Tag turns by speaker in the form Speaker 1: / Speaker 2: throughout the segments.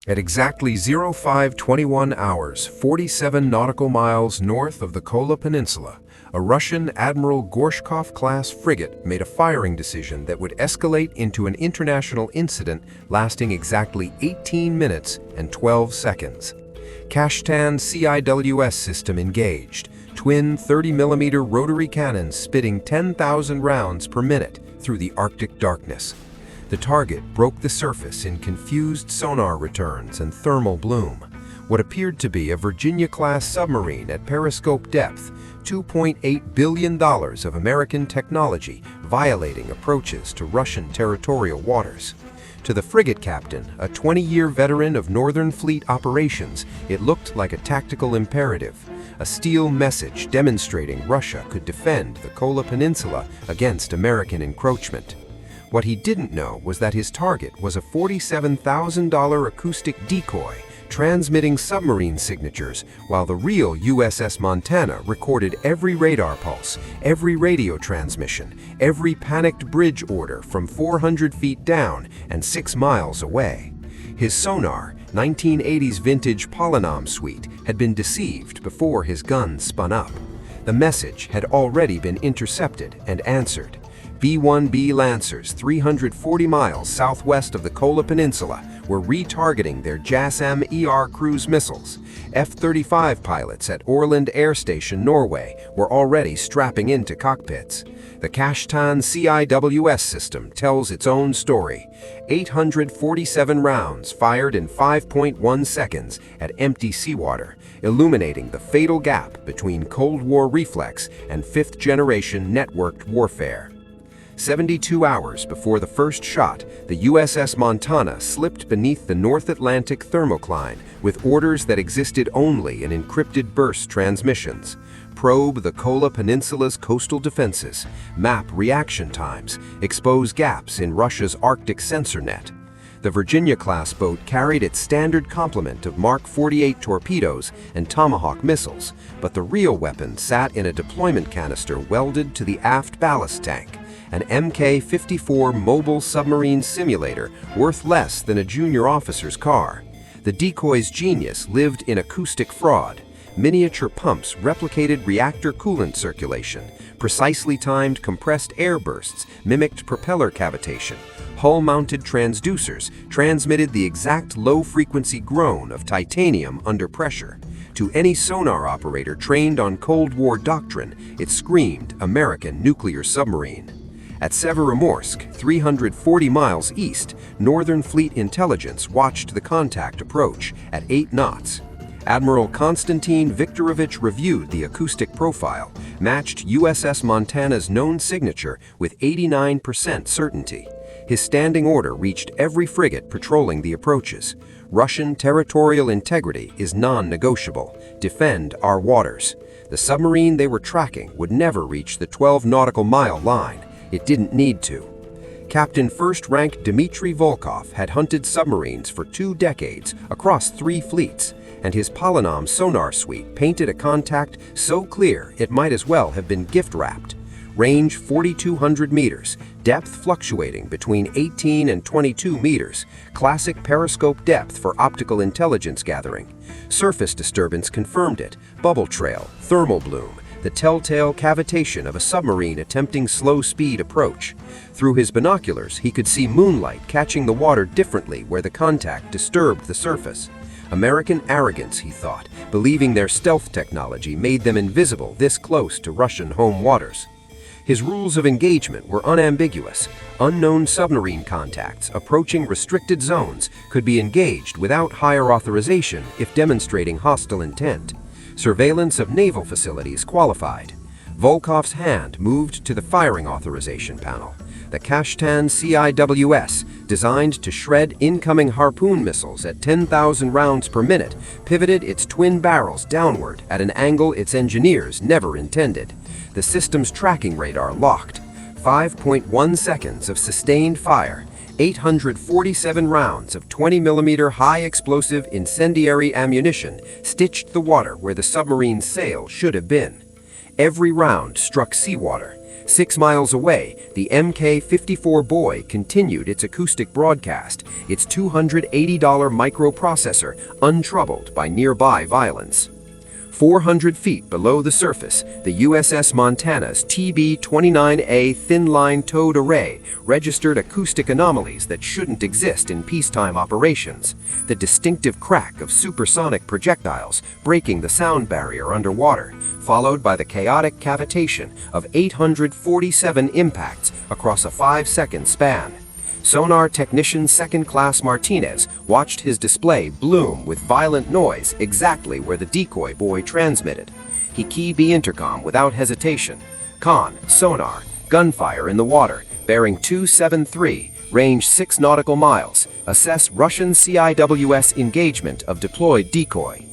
Speaker 1: At exactly 0521 hours, 47 nautical miles north of the Kola Peninsula, a Russian Admiral Gorshkov-class frigate made a firing decision that would escalate into an international incident lasting exactly 18 minutes and 12 seconds. Kashtan CIWS system engaged, twin 30mm rotary cannons spitting 10,000 rounds per minute through the Arctic darkness. The target broke the surface in confused sonar returns and thermal bloom. What appeared to be a Virginia-class submarine at periscope depth, $2.8 billion of American technology violating approaches to Russian territorial waters. To the frigate captain, a 20-year veteran of Northern Fleet operations, it looked like a tactical imperative, a steel message demonstrating Russia could defend the Kola Peninsula against American encroachment. What he didn't know was that his target was a $47,000 acoustic decoy transmitting submarine signatures, while the real USS Montana recorded every radar pulse, every radio transmission, every panicked bridge order from 400 feet down and 6 miles away. His sonar, 1980s vintage Polynom suite, had been deceived before his gun spun up. The message had already been intercepted and answered. B-1B Lancers 340 miles southwest of the Kola Peninsula were retargeting their JASSM-ER cruise missiles. F-35 pilots at Orland Air Station, Norway, were already strapping into cockpits. The Kashtan CIWS system tells its own story. 847 rounds fired in 5.1 seconds at empty seawater, illuminating the fatal gap between Cold War reflex and fifth-generation networked warfare. 72 hours before the first shot, the USS Montana slipped beneath the North Atlantic thermocline with orders that existed only in encrypted burst transmissions. Probe the Kola Peninsula's coastal defenses, map reaction times, expose gaps in Russia's Arctic sensor net. The Virginia-class boat carried its standard complement of Mark 48 torpedoes and Tomahawk missiles, but the real weapon sat in a deployment canister welded to the aft ballast tank. An Mk-54 mobile submarine simulator worth less than a junior officer's car. The decoy's genius lived in acoustic fraud. Miniature pumps replicated reactor coolant circulation. Precisely timed compressed air bursts mimicked propeller cavitation. Hull-mounted transducers transmitted the exact low-frequency groan of titanium under pressure. To any sonar operator trained on Cold War doctrine, it screamed American nuclear submarine. At Severomorsk, 340 miles east, Northern Fleet intelligence watched the contact approach at 8 knots. Admiral Konstantin Viktorovich reviewed the acoustic profile, matched USS Montana's known signature with 89% certainty. His standing order reached every frigate patrolling the approaches. Russian territorial integrity is non-negotiable. Defend our waters. The submarine they were tracking would never reach the 12 nautical mile line. It didn't need to. Captain First Rank Dmitry Volkov had hunted submarines for 2 decades across 3 fleets, and his Polynom sonar suite painted a contact so clear it might as well have been gift-wrapped. Range 4,200 meters, depth fluctuating between 18 and 22 meters, classic periscope depth for optical intelligence gathering. Surface disturbance confirmed it, bubble trail, thermal bloom, the telltale cavitation of a submarine attempting slow-speed approach. Through his binoculars, he could see moonlight catching the water differently where the contact disturbed the surface. American arrogance, he thought, believing their stealth technology made them invisible this close to Russian home waters. His rules of engagement were unambiguous. Unknown submarine contacts approaching restricted zones could be engaged without higher authorization if demonstrating hostile intent. Surveillance of naval facilities qualified. Volkov's hand moved to the firing authorization panel. The Kashtan CIWS, designed to shred incoming Harpoon missiles at 10,000 rounds per minute, pivoted its twin barrels downward at an angle its engineers never intended. The system's tracking radar locked. 5.1 seconds of sustained fire. 847 rounds of 20mm high-explosive incendiary ammunition stitched the water where the submarine's sail should have been. Every round struck seawater. 6 miles away, the Mk-54 Boy continued its acoustic broadcast, its $280 microprocessor untroubled by nearby violence. 400 feet below the surface, the USS Montana's TB-29A thin-line towed array registered acoustic anomalies that shouldn't exist in peacetime operations. The distinctive crack of supersonic projectiles breaking the sound barrier underwater, followed by the chaotic cavitation of 847 impacts across a 5-second span. Sonar technician Second Class Martinez watched his display bloom with violent noise exactly where the decoy buoy transmitted. He keyed the intercom without hesitation. Con, sonar, gunfire in the water, bearing 273, range 6 nautical miles. Assess Russian CIWS engagement of deployed decoy.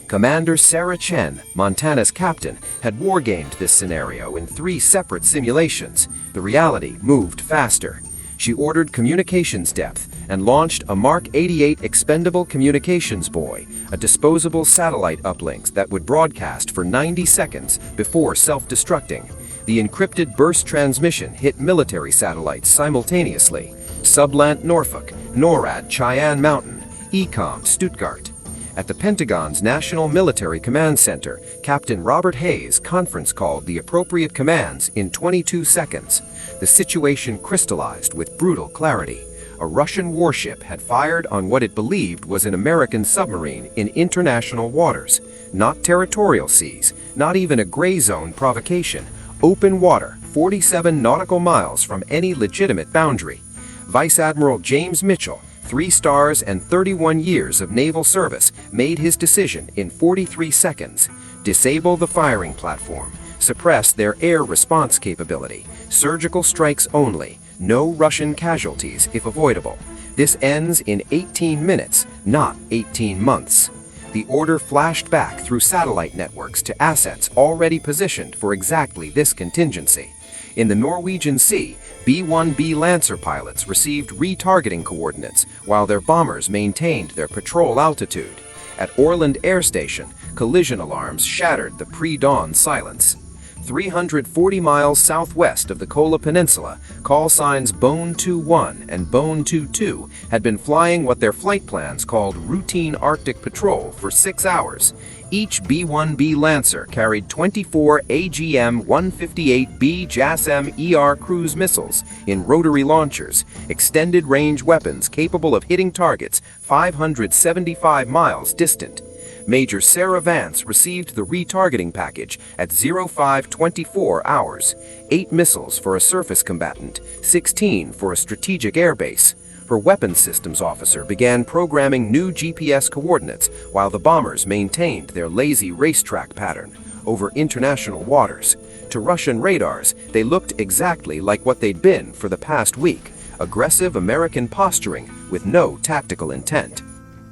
Speaker 1: Commander Sarah Chen, Montana's captain, had wargamed this scenario in 3 separate simulations. The reality moved faster. She ordered communications depth and launched a Mark 88 expendable communications buoy, a disposable satellite uplinks that would broadcast for 90 seconds before self-destructing. The encrypted burst transmission hit military satellites simultaneously: Sublant Norfolk, NORAD Cheyenne Mountain, ECOM Stuttgart. At the Pentagon's National Military Command Center, Captain Robert Hayes conference called the appropriate commands in 22 seconds. The situation crystallized with brutal clarity. A Russian warship had fired on what it believed was an American submarine in international waters. Not territorial seas, not even a gray zone provocation. Open water, 47 nautical miles from any legitimate boundary. Vice Admiral James Mitchell, 3 stars and 31 years of naval service, made his decision in 43 seconds. Disable the firing platform. Suppress their air response capability. Surgical strikes only. No Russian casualties if avoidable. This ends in 18 minutes, not 18 months. The order flashed back through satellite networks to assets already positioned for exactly this contingency. In the Norwegian Sea, B-1B Lancer pilots received retargeting coordinates while their bombers maintained their patrol altitude. At Orland Air Station, collision alarms shattered the pre-dawn silence. 340 miles southwest of the Kola Peninsula, call signs Bone 21 and Bone 22 had been flying what their flight plans called routine Arctic patrol for 6 hours. Each B-1B Lancer carried 24 AGM-158B JASSM-ER cruise missiles in rotary launchers, extended-range weapons capable of hitting targets 575 miles distant. Major Sarah Vance received the retargeting package at 0524 hours, 8 missiles for a surface combatant, 16 for a strategic airbase. Her weapons systems officer began programming new GPS coordinates while the bombers maintained their lazy racetrack pattern over international waters. To Russian radars, they looked exactly like what they'd been for the past week: aggressive American posturing with no tactical intent.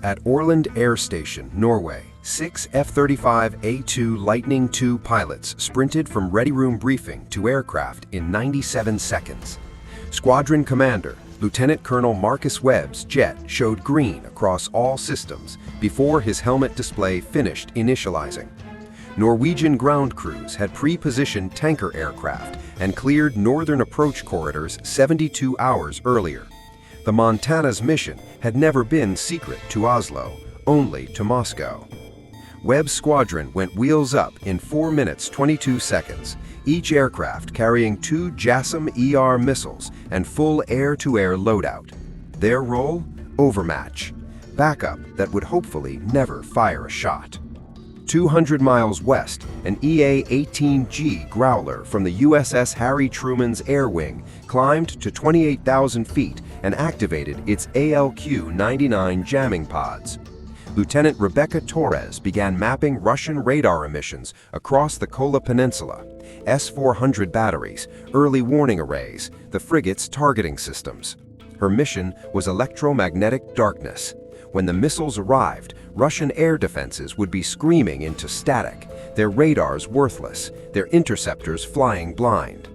Speaker 1: At Orland Air Station, Norway, 6 F-35A2 Lightning II pilots sprinted from ready room briefing to aircraft in 97 seconds. Squadron Commander Lieutenant Colonel Marcus Webb's jet showed green across all systems before his helmet display finished initializing. Norwegian ground crews had pre-positioned tanker aircraft and cleared northern approach corridors 72 hours earlier. The Montana's mission had never been secret to Oslo, only to Moscow. Webb's squadron went wheels up in 4 minutes 22 seconds, each aircraft carrying 2 JASSM-ER missiles and full air-to-air loadout. Their role? Overmatch. Backup that would hopefully never fire a shot. 200 miles west, an EA-18G Growler from the USS Harry Truman's Air Wing climbed to 28,000 feet and activated its ALQ-99 jamming pods. Lieutenant Rebecca Torres began mapping Russian radar emissions across the Kola Peninsula, S-400 batteries, early warning arrays, the frigate's targeting systems. Her mission was electromagnetic darkness. When the missiles arrived, Russian air defenses would be screaming into static, their radars worthless, their interceptors flying blind.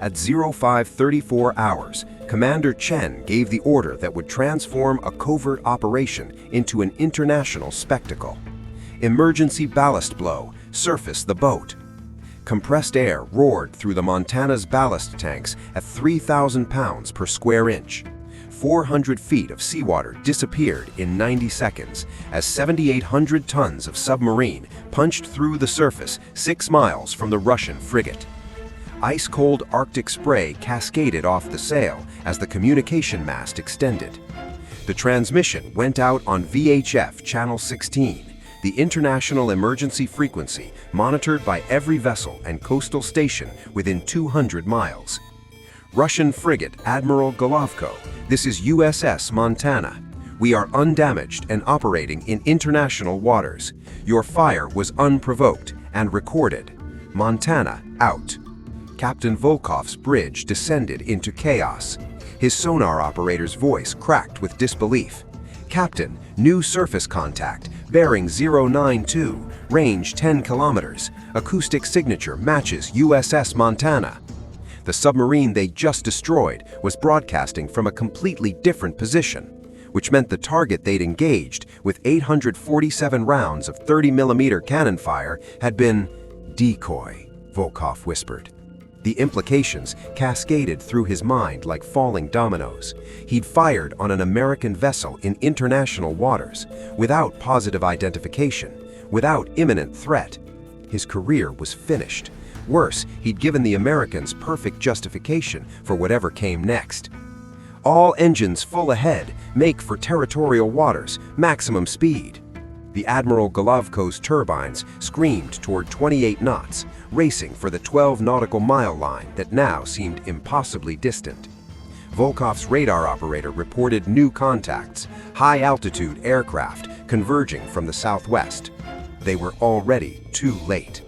Speaker 1: At 0534 hours, Commander Chen gave the order that would transform a covert operation into an international spectacle. Emergency ballast blow, surface the boat. Compressed air roared through the Montana's ballast tanks at 3,000 pounds per square inch. 400 feet of seawater disappeared in 90 seconds as 7,800 tons of submarine punched through the surface 6 miles from the Russian frigate. Ice-cold Arctic spray cascaded off the sail as the communication mast extended. The transmission went out on VHF Channel 16, the international emergency frequency monitored by every vessel and coastal station within 200 miles. Russian frigate Admiral Golovko, this is USS Montana. We are undamaged and operating in international waters. Your fire was unprovoked and recorded. Montana out. Captain Volkov's bridge descended into chaos. His sonar operator's voice cracked with disbelief. Captain, new surface contact, bearing 092, range 10 kilometers. Acoustic signature matches USS Montana. The submarine they just destroyed was broadcasting from a completely different position, which meant the target they'd engaged with 847 rounds of 30mm cannon fire had been decoy, Volkov whispered. The implications cascaded through his mind like falling dominoes. He'd fired on an American vessel in international waters, without positive identification, without imminent threat. His career was finished. Worse, he'd given the Americans perfect justification for whatever came next. All engines full ahead, make for territorial waters, maximum speed. The Admiral Golovko's turbines screamed toward 28 knots, racing for the 12 nautical mile line that now seemed impossibly distant. Volkov's radar operator reported new contacts, high-altitude aircraft converging from the southwest. They were already too late.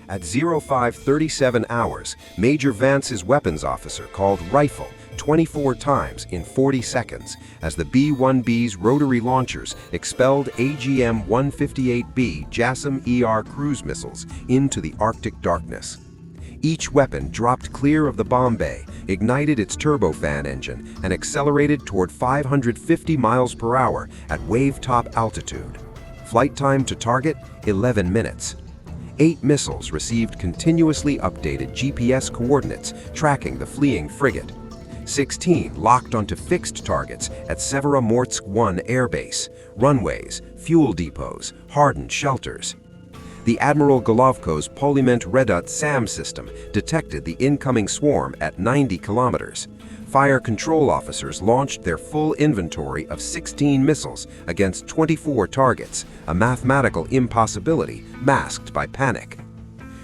Speaker 1: At 0537 hours, Major Vance's weapons officer called rifle 24 times in 40 seconds as the B-1B's rotary launchers expelled AGM-158B JASSM-ER cruise missiles into the Arctic darkness. Each weapon dropped clear of the bomb bay, ignited its turbofan engine, and accelerated toward 550 miles per hour at wave-top altitude. Flight time to target, 11 minutes. 8 missiles received continuously updated GPS coordinates tracking the fleeing frigate. 16 locked onto fixed targets at Severomorsk 1 airbase, runways, fuel depots, hardened shelters. The Admiral Golovko's Polyment Redut SAM system detected the incoming swarm at 90 kilometers. Fire control officers launched their full inventory of 16 missiles against 24 targets, a mathematical impossibility masked by panic.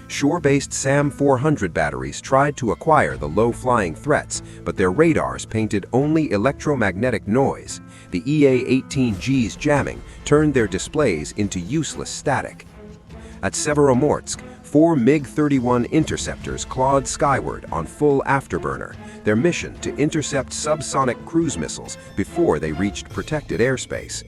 Speaker 1: Shore-based SAM-400 batteries tried to acquire the low-flying threats, but their radars painted only electromagnetic noise. The EA-18G's jamming turned their displays into useless static. At Severomorsk, 4 MiG-31 interceptors clawed skyward on full afterburner, their mission to intercept subsonic cruise missiles before they reached protected airspace.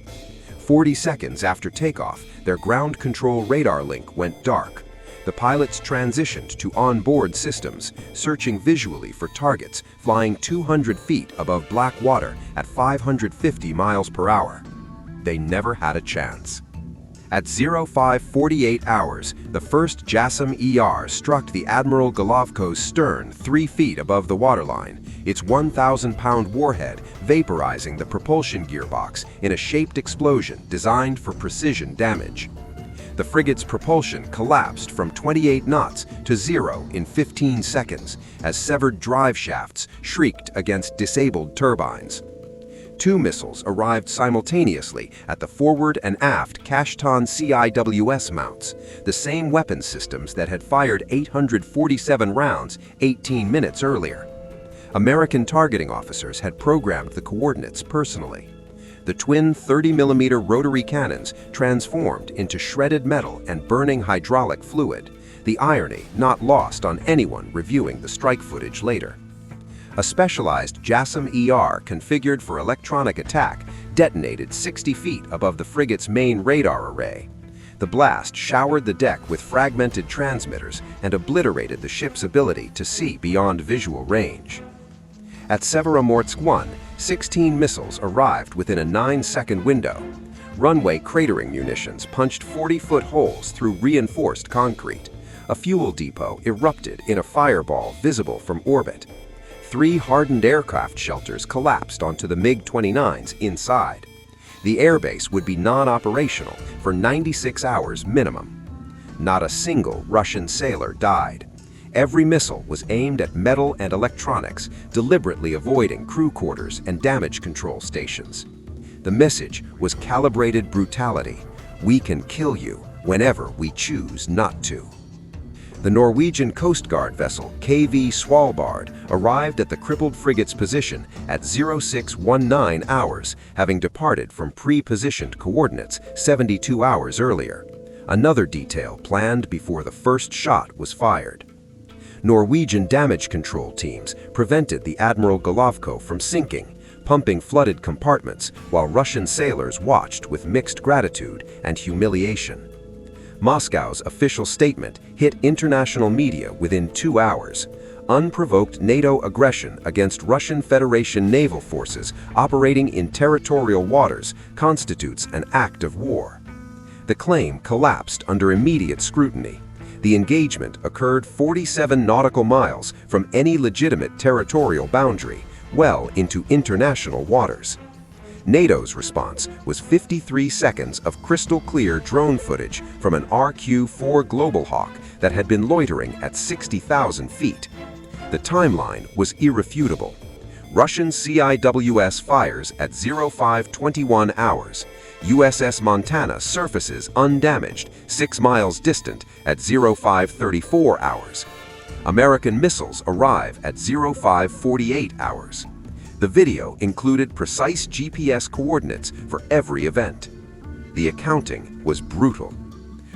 Speaker 1: 40 seconds after takeoff, their ground control radar link went dark. The pilots transitioned to onboard systems, searching visually for targets flying 200 feet above black water at 550 miles per hour. They never had a chance. At 0548 hours, the first JASSM-ER struck the Admiral Golovko's stern 3 feet above the waterline, its 1,000-pound warhead vaporizing the propulsion gearbox in a shaped explosion designed for precision damage. The frigate's propulsion collapsed from 28 knots to 0 in 15 seconds as severed drive shafts shrieked against disabled turbines. 2 missiles arrived simultaneously at the forward and aft Kashtan CIWS mounts, the same weapon systems that had fired 847 rounds 18 minutes earlier. American targeting officers had programmed the coordinates personally. The twin 30mm rotary cannons transformed into shredded metal and burning hydraulic fluid, the irony not lost on anyone reviewing the strike footage later. A specialized JASSM-ER configured for electronic attack detonated 60 feet above the frigate's main radar array. The blast showered the deck with fragmented transmitters and obliterated the ship's ability to see beyond visual range. At Severomorsk 1, 16 missiles arrived within a 9-second window. Runway cratering munitions punched 40-foot holes through reinforced concrete. a fuel depot erupted in a fireball visible from orbit. 3 hardened aircraft shelters collapsed onto the MiG-29s inside. The airbase would be non-operational for 96 hours minimum. Not a single Russian sailor died. Every missile was aimed at metal and electronics, deliberately avoiding crew quarters and damage control stations. The message was calibrated brutality. We can kill you whenever we choose not to. The Norwegian Coast Guard vessel KV Svalbard arrived at the crippled frigate's position at 0619 hours, having departed from pre-positioned coordinates 72 hours earlier. Another detail planned before the first shot was fired. Norwegian damage control teams prevented the Admiral Golovko from sinking, pumping flooded compartments while Russian sailors watched with mixed gratitude and humiliation. Moscow's official statement hit international media within 2 hours. Unprovoked NATO aggression against Russian Federation naval forces operating in territorial waters constitutes an act of war. The claim collapsed under immediate scrutiny. The engagement occurred 47 nautical miles from any legitimate territorial boundary, well into international waters. NATO's response was 53 seconds of crystal-clear drone footage from an RQ-4 Global Hawk that had been loitering at 60,000 feet. The timeline was irrefutable. Russian CIWS fires at 0521 hours. USS Montana surfaces undamaged 6 miles distant at 0534 hours. American missiles arrive at 0548 hours. The video included precise GPS coordinates for every event. The accounting was brutal.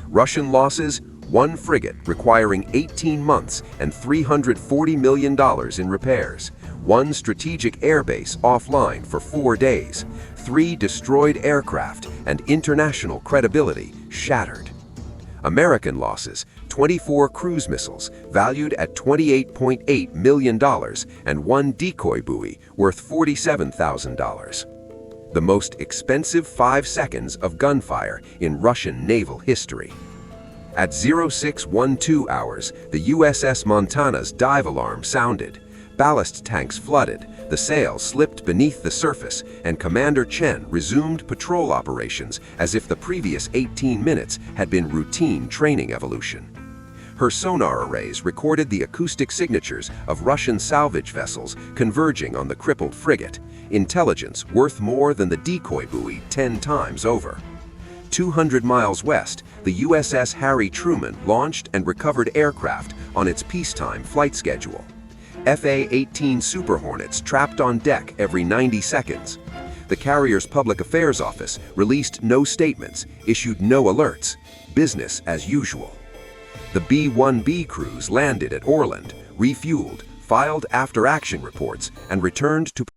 Speaker 1: Russian losses: 1 frigate requiring 18 months and $340 million in repairs, 1 strategic airbase offline for 4 days, 3 destroyed aircraft, and international credibility shattered. American losses: 24 cruise missiles valued at $28.8 million and 1 decoy buoy worth $47,000. The most expensive 5 seconds of gunfire in Russian naval history. At 0612 hours, the USS Montana's dive alarm sounded. Ballast tanks flooded, the sails slipped beneath the surface, and Commander Chen resumed patrol operations as if the previous 18 minutes had been routine training evolution. Her sonar arrays recorded the acoustic signatures of Russian salvage vessels converging on the crippled frigate, intelligence worth more than the decoy buoy 10 times over. 200 miles west, the USS Harry Truman launched and recovered aircraft on its peacetime flight schedule. FA-18 Super Hornets trapped on deck every 90 seconds. The carrier's public affairs office released no statements, issued no alerts. Business as usual. The B-1B crews landed at Orland, refueled, filed after-action reports, and returned to